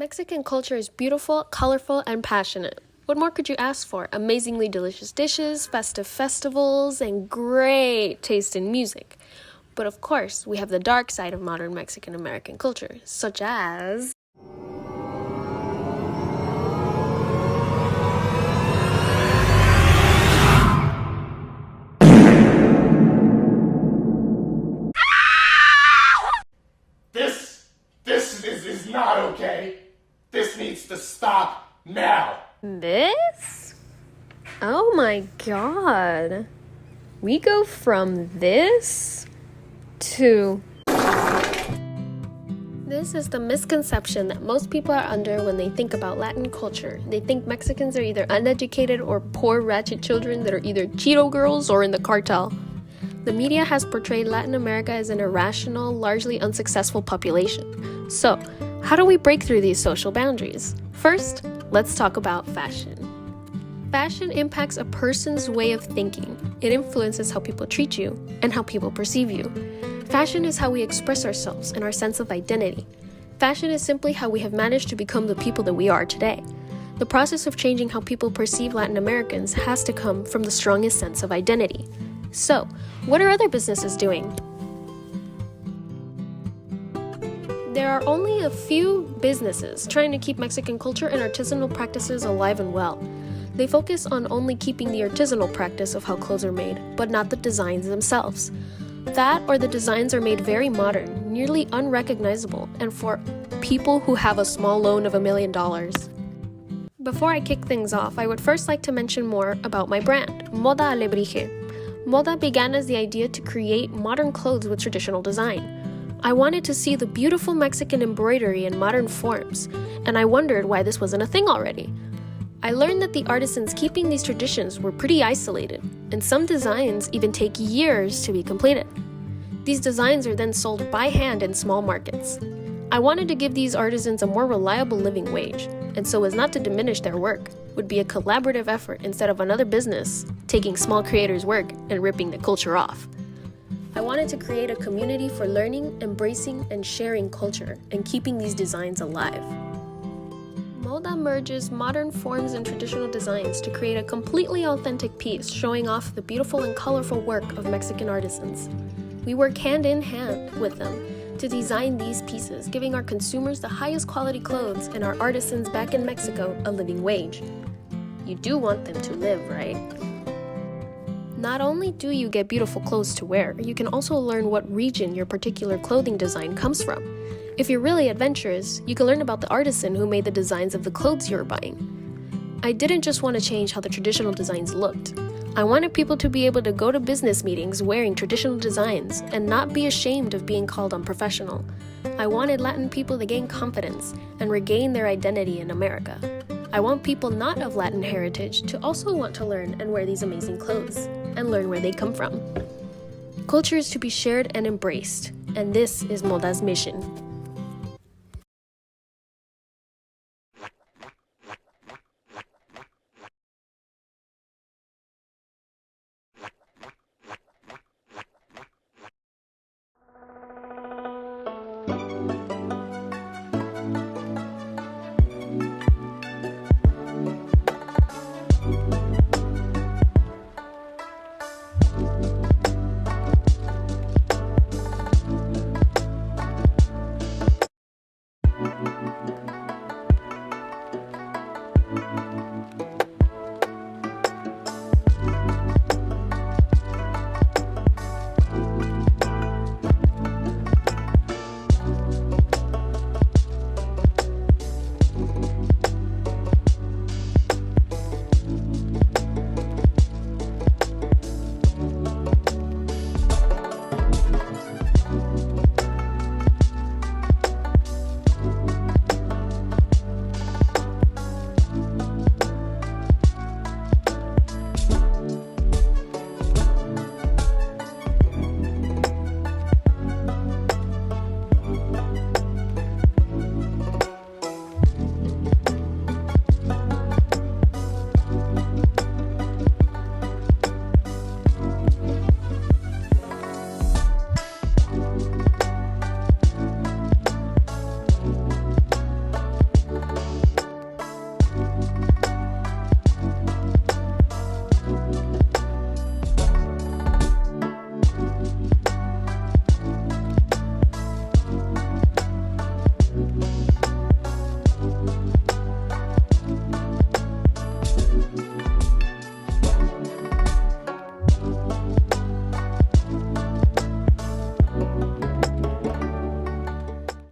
Mexican culture is beautiful, colorful, and passionate. What more could you ask for? Amazingly delicious dishes, festive festivals, and great taste in music. But of course, we have the dark side of modern Mexican American culture, such as This is not okay. This needs to stop now. this? Oh my god. We go from this to... This is the misconception that most people are under when they think about Latin culture. They think Mexicans are either uneducated or poor ratchet children that are either Cheeto girls or in the cartel. The media has portrayed Latin America as an irrational, largely unsuccessful population. So, how do we break through these social boundaries? First, let's talk about fashion. Fashion impacts a person's way of thinking. It influences how people treat you and how people perceive you. Fashion is how we express ourselves and our sense of identity. Fashion is simply how we have managed to become the people that we are today. The process of changing how people perceive Latin Americans has to come from the strongest sense of identity. So, what are other businesses doing? There are only a few businesses trying to keep Mexican culture and artisanal practices alive and well. They focus on only keeping the artisanal practice of how clothes are made, but not the designs themselves. That or the designs are made very modern, nearly unrecognizable, and for people who have a small loan of $1 million. Before I kick things off, I would first like to mention more about my brand, Moda Alebrije. Moda began as the idea to create modern clothes with traditional design. I wanted to see the beautiful Mexican embroidery in modern forms, and I wondered why this wasn't a thing already. I learned that the artisans keeping these traditions were pretty isolated, and some designs even take years to be completed. These designs are then sold by hand in small markets. I wanted to give these artisans a more reliable living wage, and so as not to diminish their work, would be a collaborative effort instead of another business taking small creators' work and ripping the culture off. I wanted to create a community for learning, embracing, and sharing culture, and keeping these designs alive. Moda merges modern forms and traditional designs to create a completely authentic piece showing off the beautiful and colorful work of Mexican artisans. We work hand in hand with them to design these pieces, giving our consumers the highest quality clothes and our artisans back in Mexico a living wage. You do want them to live, right? Not only do you get beautiful clothes to wear, you can also learn what region your particular clothing design comes from. If you're really adventurous, you can learn about the artisan who made the designs of the clothes you're buying. I didn't just want to change how the traditional designs looked. I wanted people to be able to go to business meetings wearing traditional designs and not be ashamed of being called unprofessional. I wanted Latin people to gain confidence and regain their identity in America. I want people not of Latin heritage to also want to learn and wear these amazing clothes and learn where they come from. Culture is to be shared and embraced, and this is Moda's mission.